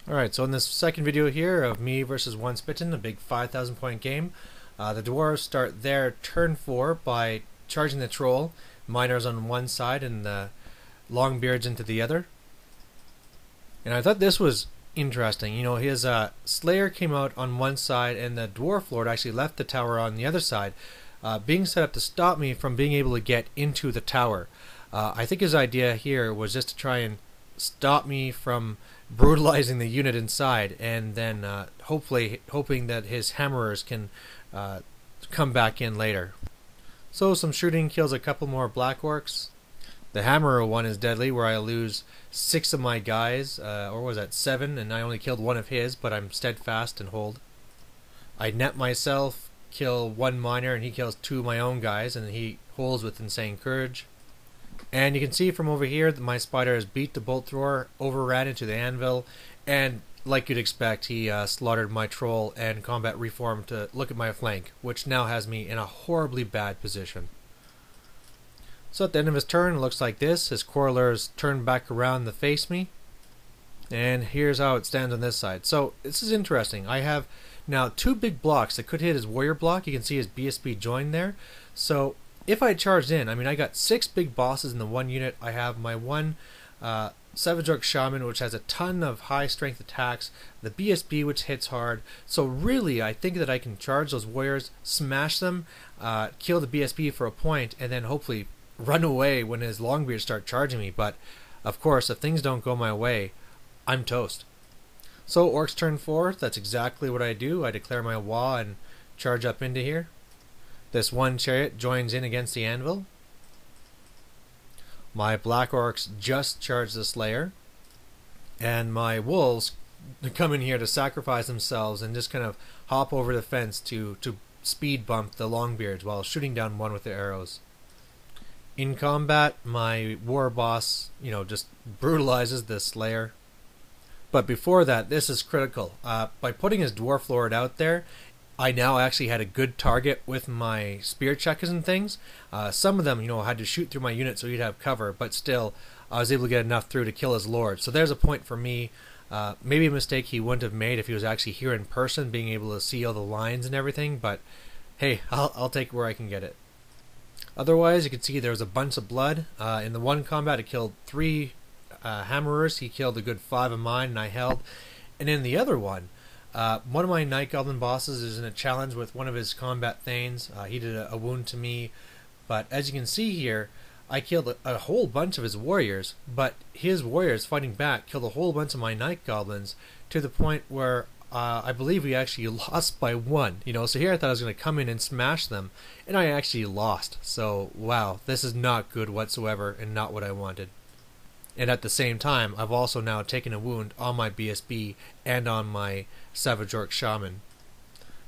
Alright, so in this second video here of me versus Once Bitten, a big 5,000 point game, the Dwarves start their turn 4 by charging the troll, miners on one side and the Longbeards into the other. And I thought this was interesting. You know, his Slayer came out on one side and the Dwarf Lord actually left the tower on the other side, being set up to stop me from being able to get into the tower. I think his idea here was just to try and stop me from brutalizing the unit inside, and then hoping that his hammerers can come back in later. So some shooting kills a couple more black orcs. The hammerer one is deadly, where I lose 6 of my guys, or was that 7, and I only killed 1 of his, but I'm steadfast and hold. I net myself, kill 1 miner, and he kills 2 of my own guys, and he holds with insane courage. And you can see from over here that my spider has beat the bolt thrower, overran into the anvil, and like you'd expect, he slaughtered my troll and combat reformed to look at my flank, which now has me in a horribly bad position. So at the end of his turn, it looks like this. His quarrelers turn back around to face me. And here's how it stands on this side. So this is interesting. I have now 2 big blocks that could hit his warrior block. You can see his BSB joined there. So if I charged in, I mean, I got 6 big bosses in the one unit. I have my one Savage Orc Shaman, which has a ton of high strength attacks, the BSB, which hits hard. So really, I think that I can charge those warriors, smash them, kill the BSB for a point, and then hopefully run away when his Longbeards start charging me. But of course, if things don't go my way, I'm toast. So Orcs turn 4, that's exactly what I do. I declare my Wa and charge up into here. This one chariot joins in against the anvil. My black orcs just charge the Slayer. And my wolves come in here to sacrifice themselves and just kind of hop over the fence to speed bump the Longbeards while shooting down one with their arrows. In combat, my war boss, just brutalizes the Slayer. But before that, this is critical. By putting his Dwarf Lord out there, I now actually had a good target with my spear checkers and things. Some of them, had to shoot through my unit so he'd have cover, but still, I was able to get enough through to kill his lord. So there's a point for me. Maybe a mistake he wouldn't have made if he was actually here in person, being able to see all the lines and everything, but hey, I'll take it where I can get it. Otherwise, you can see there was a bunch of blood. In the one combat, I killed 3 hammerers. He killed a good 5 of mine, and I held. And in the other one of my Night Goblin bosses is in a challenge with one of his combat thanes. He did a wound to me, but as you can see here, I killed a whole bunch of his warriors, but his warriors fighting back killed a whole bunch of my Night Goblins to the point where I believe we actually lost by 1. So here I thought I was going to come in and smash them, and I actually lost. So wow, this is not good whatsoever and not what I wanted. And at the same time, I've also now taken a wound on my BSB and on my Savage Orc Shaman.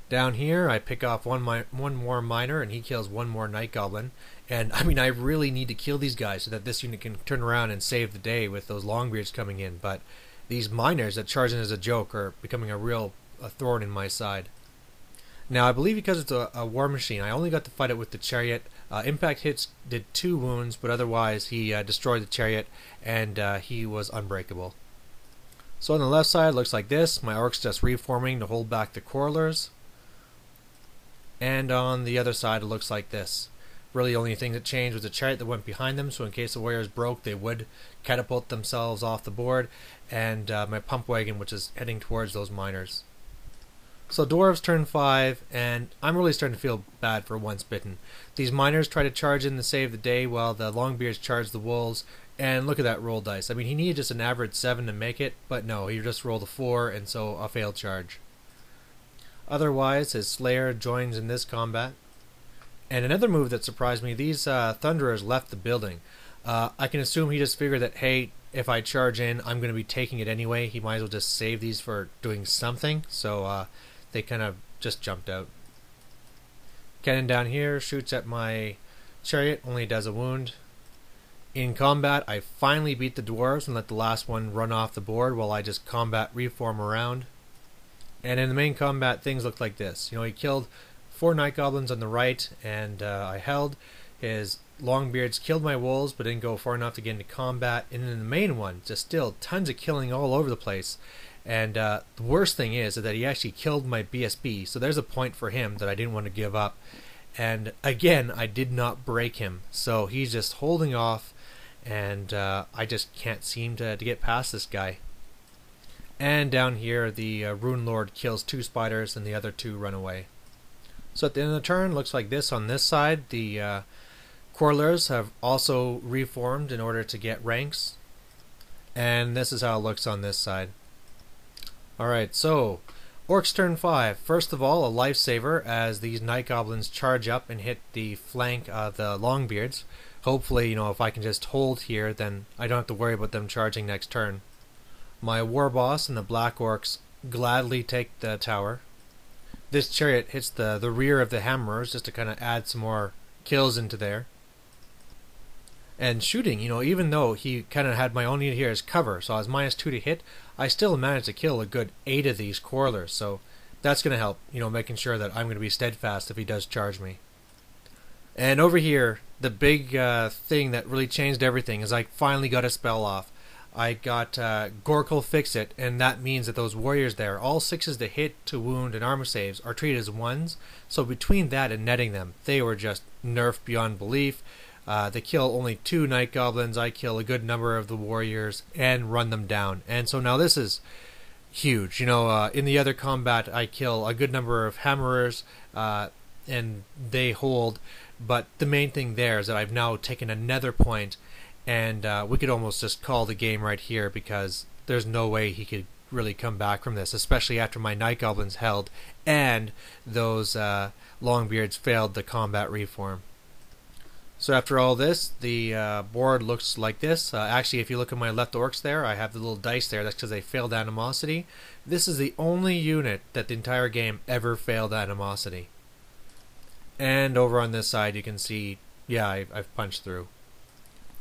Down here, I pick off one more miner, and he kills 1 more Night Goblin. And I mean, I really need to kill these guys so that this unit can turn around and save the day with those Longbeards coming in. But these miners that charge in as a joke are becoming a thorn in my side. Now, I believe because it's a war machine, I only got to fight it with the chariot. Impact hits did 2 wounds, but otherwise he destroyed the chariot, and he was unbreakable. So on the left side, it looks like this. My orcs just reforming to hold back the quarrelers. And on the other side, it looks like this. Really, the only thing that changed was the chariot that went behind them, so in case the warriors broke, they would catapult themselves off the board, and my pump wagon, which is heading towards those miners. So Dwarves turn 5, and I'm really starting to feel bad for Once Bitten. These miners try to charge in to save the day while the Longbeards charge the wolves, and look at that roll dice. I mean, he needed just an average 7 to make it, but no, he just rolled a 4, and so a failed charge. Otherwise, his Slayer joins in this combat. And another move that surprised me, these Thunderers left the building. I can assume he just figured that, hey, if I charge in, I'm going to be taking it anyway. He might as well just save these for doing something. So they kind of just jumped out. Cannon down here shoots at my chariot, only does a wound. In combat, I finally beat the Dwarves and let the last one run off the board while I just combat reform around. And in the main combat, things looked like this. He killed 4 Night Goblins on the right, and I held. His Longbeards killed my wolves, but didn't go far enough to get into combat. And in the main one, just still tons of killing all over the place. And the worst thing is that he actually killed my BSB, so there's a point for him that I didn't want to give up. And again, I did not break him, so he's just holding off, and I just can't seem to get past this guy. And down here, the Rune Lord kills 2 spiders, and the other 2 run away. So at the end of the turn, looks like this on this side. The Quarrelers have also reformed in order to get ranks, and this is how it looks on this side. Alright, so Orcs turn 5. First of all, a lifesaver as these Night Goblins charge up and hit the flank of the Longbeards. Hopefully, you know, if I can just hold here, then I don't have to worry about them charging next turn. My War Boss and the Black Orcs gladly take the tower. This chariot hits the rear of the Hammerers just to kind of add some more kills into there. And shooting, you know, even though he kind of had my only here as cover, so I was -2 to hit, I still managed to kill a good 8 of these Quarrelers, so that's going to help, you know, making sure that I'm going to be steadfast if he does charge me. And over here, the big thing that really changed everything is I finally got a spell off. I got Gorkle Fix It, and that means that those warriors there, all 6s to hit, to wound, and armor saves are treated as 1s, so between that and netting them, they were just nerfed beyond belief. They kill only 2 Night Goblins, I kill a good number of the warriors, and run them down. And so now this is huge. You know, in the other combat, I kill a good number of Hammerers, and they hold. But the main thing there is that I've now taken another point, and we could almost just call the game right here, because there's no way he could really come back from this, especially after my Night Goblins held, and those Longbeards failed the combat reform. So after all this, the board looks like this. Actually, if you look at my left Orcs there, I have the little dice there. That's because they failed Animosity. This is the only unit that the entire game ever failed Animosity. And over on this side, you can see, yeah, I've punched through.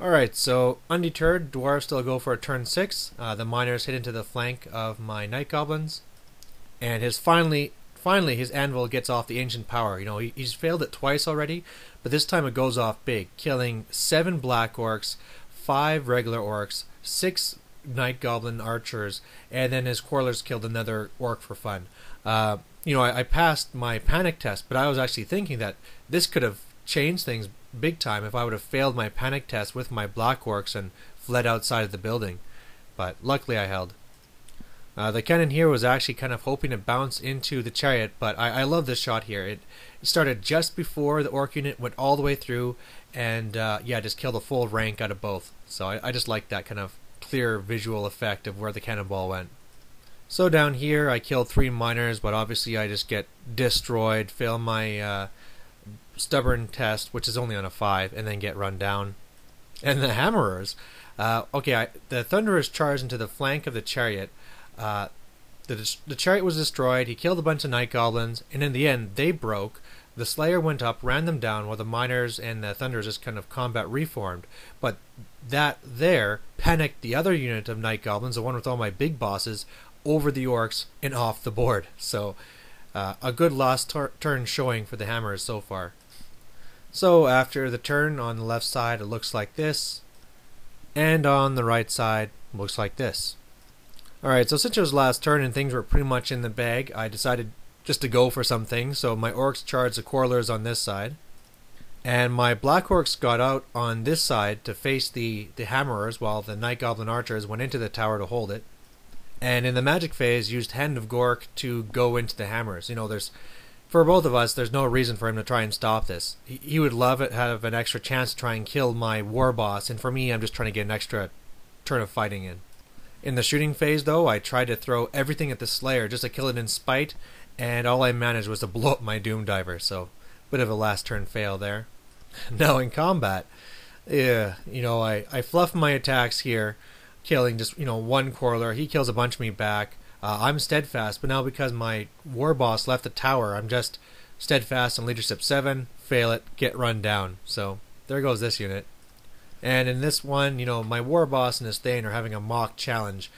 Alright, so undeterred, Dwarfs still go for a turn 6. The Miners hit into the flank of my Night Goblins. And finally his anvil gets off the ancient power. You know, he's failed it twice already, but this time it goes off big, killing 7 Black Orcs, 5 regular Orcs, 6 Night Goblin archers, and then his Quarrelers killed another Orc for fun. You know, I passed my panic test, but I was actually thinking that this could have changed things big time if I would have failed my panic test with my Black Orcs and fled outside of the building. But luckily I held. The cannon here was actually kind of hoping to bounce into the chariot, but I love this shot here. It started just before the Orc unit went all the way through, and yeah, just killed a full rank out of both. So I just like that kind of clear visual effect of where the cannonball went. So down here I killed 3 miners, but obviously I just get destroyed, fail my stubborn test, which is only on a 5, and then get run down. And the Hammerers, okay, the Thunderers charged into the flank of the chariot. The chariot was destroyed, he killed a bunch of Night Goblins, and in the end they broke. The Slayer went up, ran them down, while the Miners and the Thunderers just kind of combat reformed. But that there panicked the other unit of Night Goblins, the one with all my big bosses, over the Orcs and off the board. So a good last turn showing for the Hammers so far. So after the turn on the left side it looks like this, and on the right side it looks like this. Alright, so since it was last turn and things were pretty much in the bag, I decided just to go for something. So my Orcs charged the Quarrelers on this side, and my Black Orcs got out on this side to face the Hammerers, while the Night Goblin archers went into the tower to hold it. And in the magic phase used Hand of Gork to go into the Hammers. You know, for both of us, there's no reason for him to try and stop this. He would love it, have an extra chance to try and kill my War Boss, and for me, I'm just trying to get an extra turn of fighting in. In the shooting phase, though, I tried to throw everything at the Slayer just to kill it in spite, and all I managed was to blow up my Doom Diver, so bit of a last turn fail there. Now in combat, yeah, you know, I fluff my attacks here, killing just, you know, 1 Quarreler. He kills a bunch of me back. I'm steadfast, but now because my War Boss left the tower, I'm just steadfast on leadership 7, fail it, get run down. So there goes this unit. And in this one, you know, my War Boss and his Thane are having a mock challenge.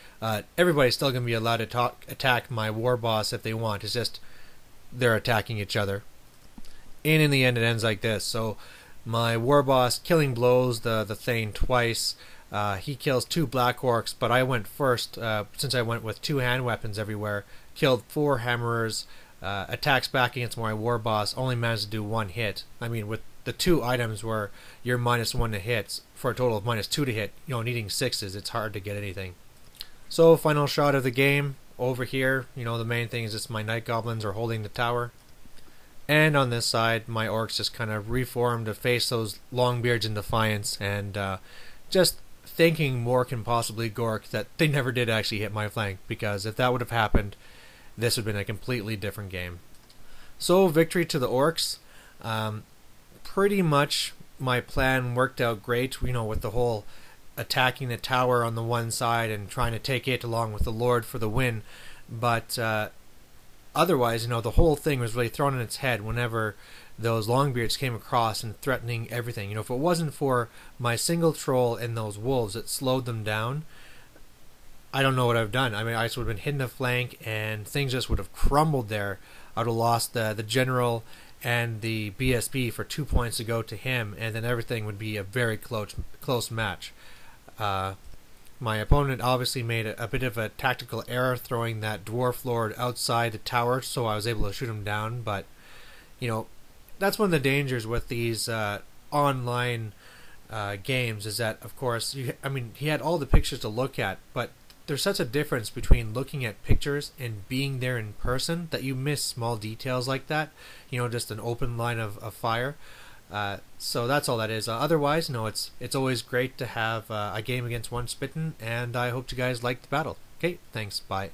Everybody's still going to be allowed to attack my War Boss if they want. It's just they're attacking each other. And in the end, it ends like this. So my War Boss killing blows the Thane twice. He kills 2 black orcs, but I went first since I went with 2 hand weapons everywhere. Killed 4 hammerers, attacks back against my war boss, only managed to do 1 hit. I mean, with the 2 items where you're -1 to hits for a total of -2 to hit, needing 6s, it's hard to get anything. So, final shot of the game. Over here, the main thing is just my night goblins are holding the tower. And on this side, my orcs just kind of reformed to face those longbeards in defiance, and just thinking more can possibly gork that they never did actually hit my flank, because if that would have happened, this would have been a completely different game. So, victory to the orcs. Pretty much my plan worked out great, with the whole attacking the tower on the one side and trying to take it along with the Lord for the win. But otherwise, the whole thing was really thrown on its head whenever those longbeards came across and threatening everything. If it wasn't for my single troll and those wolves that slowed them down, I don't know what I've done. I mean, I just would have been hitting the flank and things just would have crumbled there. I would have lost the general and the BSB for 2 points to go to him, and then everything would be a very close match. My opponent obviously made a bit of a tactical error throwing that dwarf lord outside the tower, so I was able to shoot him down. But that's one of the dangers with these online games, is that, of course, he had all the pictures to look at, but there's such a difference between looking at pictures and being there in person that you miss small details like that. Just an open line of fire. So that's all that is. Otherwise, it's always great to have a game against one Bitten, and I hope you guys liked the battle. Okay, thanks, bye.